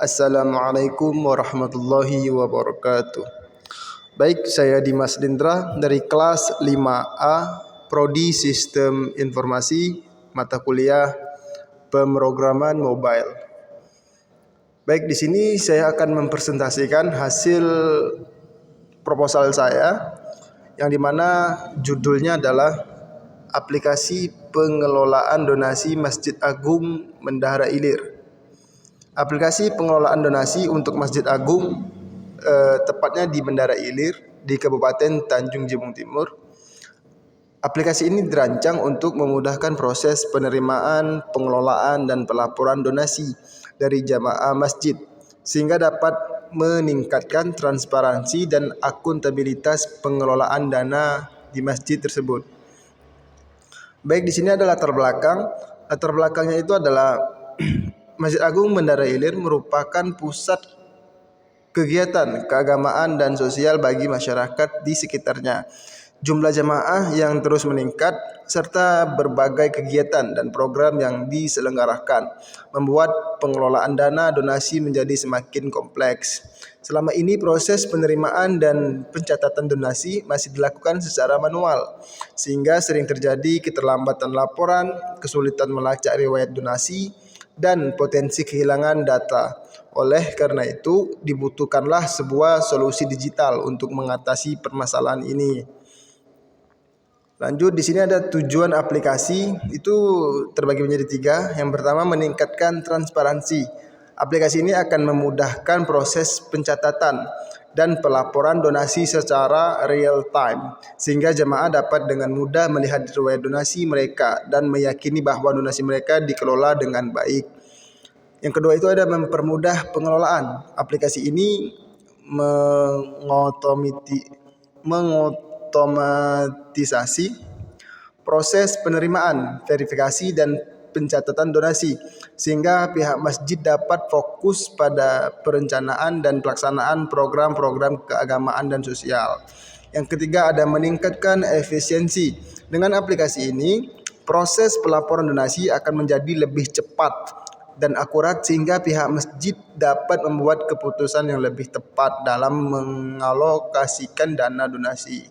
Assalamualaikum warahmatullahi wabarakatuh. Baik, saya Dimas Lindra dari kelas 5A Prodi Sistem Informasi mata kuliah Pemrograman Mobile. Baik, di sini saya akan mempresentasikan hasil proposal saya yang dimana judulnya adalah aplikasi pengelolaan donasi Masjid Agung Bendahara Ilir. Aplikasi pengelolaan donasi untuk Masjid Agung tepatnya di Bendahara Ilir di Kabupaten Tanjung Jabung Timur. Aplikasi ini dirancang untuk memudahkan proses penerimaan, pengelolaan, dan pelaporan donasi dari jamaah masjid sehingga dapat meningkatkan transparansi dan akuntabilitas pengelolaan dana di masjid tersebut. Baik, di sini ada latar belakang. Latar belakangnya itu adalah Masjid Agung Bendahara Ilir merupakan pusat kegiatan keagamaan dan sosial bagi masyarakat di sekitarnya. Jumlah jamaah yang terus meningkat serta berbagai kegiatan dan program yang diselenggarakan membuat pengelolaan dana donasi menjadi semakin kompleks. Selama ini proses penerimaan dan pencatatan donasi masih dilakukan secara manual sehingga sering terjadi keterlambatan laporan, kesulitan melacak riwayat donasi, dan potensi kehilangan data. Oleh karena itu, dibutuhkanlah sebuah solusi digital untuk mengatasi permasalahan ini. Lanjut, di sini ada tujuan aplikasi, itu terbagi menjadi 3. Yang pertama, meningkatkan transparansi. Aplikasi ini akan memudahkan proses pencatatan dan pelaporan donasi secara real time, sehingga jemaah dapat dengan mudah melihat riwayat donasi mereka dan meyakini bahwa donasi mereka dikelola dengan baik. Yang kedua itu ada mempermudah pengelolaan. Aplikasi ini mengotomatisasi proses penerimaan, verifikasi, dan pencatatan donasi sehingga pihak masjid dapat fokus pada perencanaan dan pelaksanaan program-program keagamaan dan sosial. Yang ketiga ada meningkatkan efisiensi. Dengan aplikasi ini, proses pelaporan donasi akan menjadi lebih cepat dan akurat sehingga pihak masjid dapat membuat keputusan yang lebih tepat dalam mengalokasikan dana donasi.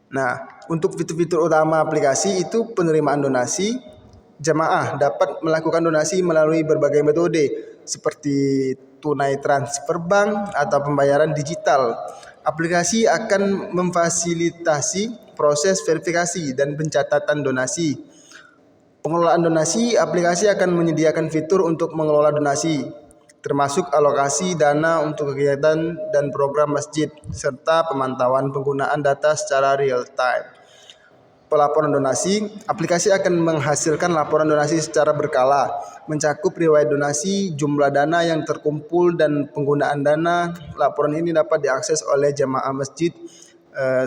Nah, untuk fitur-fitur utama aplikasi itu penerimaan donasi. Jamaah dapat melakukan donasi melalui berbagai metode seperti tunai transfer bank atau pembayaran digital. Aplikasi akan memfasilitasi proses verifikasi dan pencatatan donasi. Pengelolaan donasi, aplikasi akan menyediakan fitur untuk mengelola donasi, termasuk alokasi dana untuk kegiatan dan program masjid, serta pemantauan penggunaan data secara real time. Pelaporan donasi, aplikasi akan menghasilkan laporan donasi secara berkala, mencakup riwayat donasi, jumlah dana yang terkumpul, dan penggunaan dana. Laporan ini dapat diakses oleh jamaah masjid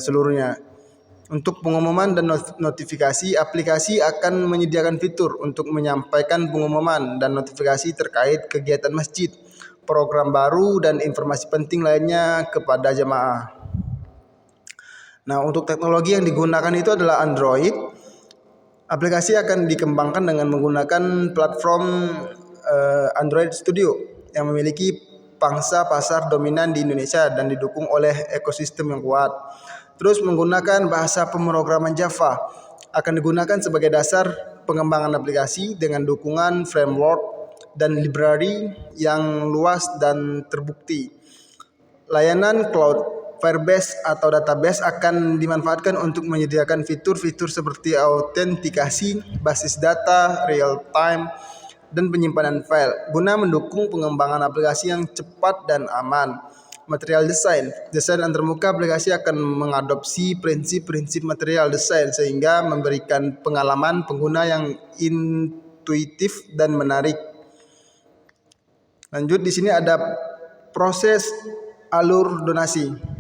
seluruhnya. Untuk pengumuman dan notifikasi, aplikasi akan menyediakan fitur untuk menyampaikan pengumuman dan notifikasi terkait kegiatan masjid, program baru, dan informasi penting lainnya kepada jamaah. Nah, untuk teknologi yang digunakan itu adalah Android. Aplikasi akan dikembangkan dengan menggunakan platform Android Studio yang memiliki pangsa pasar dominan di Indonesia dan didukung oleh ekosistem yang kuat. Terus menggunakan bahasa pemrograman Java akan digunakan sebagai dasar pengembangan aplikasi dengan dukungan framework dan library yang luas dan terbukti. Layanan cloud, Firebase atau database akan dimanfaatkan untuk menyediakan fitur-fitur seperti autentikasi, basis data, real time, dan penyimpanan file guna mendukung pengembangan aplikasi yang cepat dan aman. Material desain antarmuka aplikasi akan mengadopsi prinsip-prinsip material desain sehingga memberikan pengalaman pengguna yang intuitif dan menarik. Lanjut, di sini ada proses alur donasi.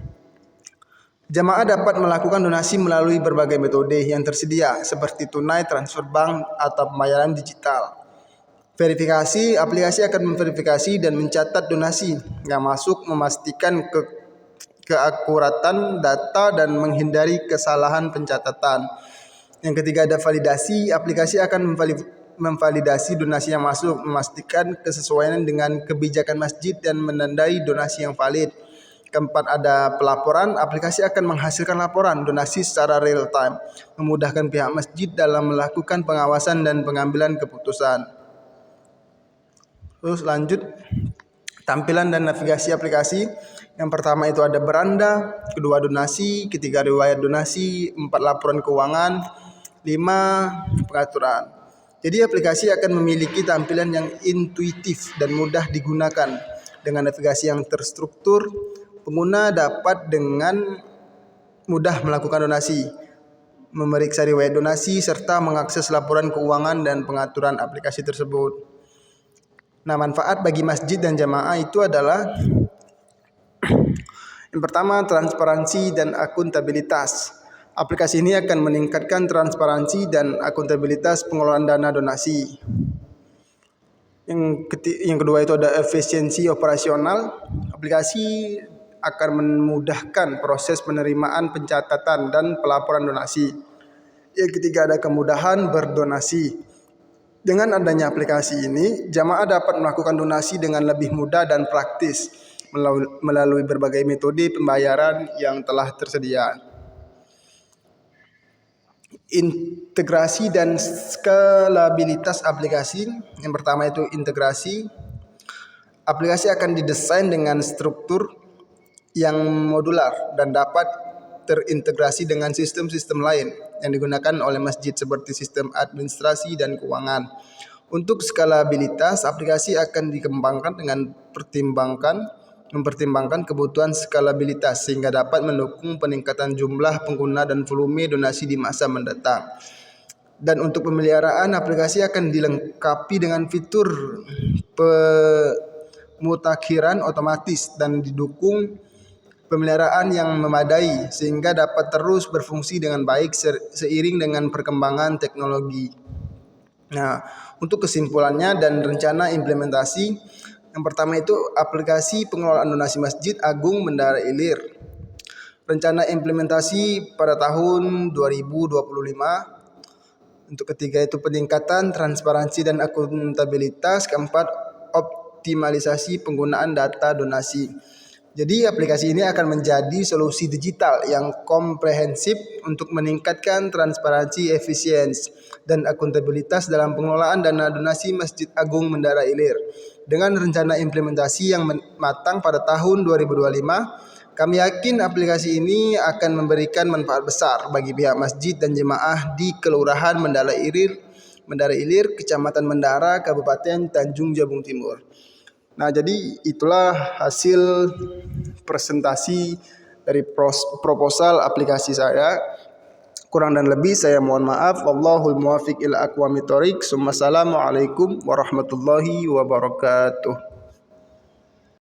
Jamaah dapat melakukan donasi melalui berbagai metode yang tersedia seperti tunai, transfer bank, atau pembayaran digital. Verifikasi, aplikasi akan memverifikasi dan mencatat donasi yang masuk, memastikan keakuratan data dan menghindari kesalahan pencatatan. Yang ketiga ada validasi, aplikasi akan memvalidasi donasi yang masuk, memastikan kesesuaian dengan kebijakan masjid dan menandai donasi yang valid. Keempat, ada pelaporan. Aplikasi akan menghasilkan laporan donasi secara real time, memudahkan pihak masjid dalam melakukan pengawasan dan pengambilan keputusan. Terus lanjut, tampilan dan navigasi aplikasi. Yang pertama itu ada beranda, kedua donasi, ketiga riwayat donasi, 4 laporan keuangan, 5 pengaturan. Jadi aplikasi akan memiliki tampilan yang intuitif dan mudah digunakan. Dengan navigasi yang terstruktur, pengguna dapat dengan mudah melakukan donasi, memeriksa riwayat donasi, serta mengakses laporan keuangan dan pengaturan aplikasi tersebut. Nah, manfaat bagi masjid dan jamaah itu adalah yang pertama, transparansi dan akuntabilitas. Aplikasi ini akan meningkatkan transparansi dan akuntabilitas pengelolaan dana donasi. Yang kedua itu ada efisiensi operasional. Aplikasi akan memudahkan proses penerimaan, pencatatan, dan pelaporan donasi. Yang ketiga ada kemudahan berdonasi. Dengan adanya aplikasi ini, jamaah dapat melakukan donasi dengan lebih mudah dan praktis melalui berbagai metode pembayaran yang telah tersedia. Integrasi dan skalabilitas aplikasi. Yang pertama itu integrasi. Aplikasi akan didesain dengan struktur yang modular dan dapat terintegrasi dengan sistem-sistem lain yang digunakan oleh masjid seperti sistem administrasi dan keuangan. Untuk skalabilitas, aplikasi akan dikembangkan dengan mempertimbangkan kebutuhan skalabilitas sehingga dapat mendukung peningkatan jumlah pengguna dan volume donasi di masa mendatang. Dan untuk pemeliharaan, aplikasi akan dilengkapi dengan fitur pemutakhiran otomatis dan didukung pemeliharaan yang memadai sehingga dapat terus berfungsi dengan baik seiring dengan perkembangan teknologi. Nah, untuk kesimpulannya dan rencana implementasi, yang pertama itu aplikasi pengelolaan donasi Masjid Agung Bendara Ilir. Rencana implementasi pada tahun 2025. Untuk ketiga itu peningkatan transparansi dan akuntabilitas. Keempat, optimalisasi penggunaan data donasi. Jadi aplikasi ini akan menjadi solusi digital yang komprehensif untuk meningkatkan transparansi, efisiensi, dan akuntabilitas dalam pengelolaan dana donasi Masjid Agung Bendara Ilir. Dengan rencana implementasi yang matang pada tahun 2025, kami yakin aplikasi ini akan memberikan manfaat besar bagi pihak masjid dan jemaah di Kelurahan Bendara Ilir, Kecamatan Bendara, Kabupaten Tanjung Jabung Timur. Nah, jadi itulah hasil presentasi dari proposal aplikasi saya. Kurang dan lebih saya mohon maaf. Wallahul muwaffiq ila aqwamit thoriq. Assalamualaikum warahmatullahi wabarakatuh.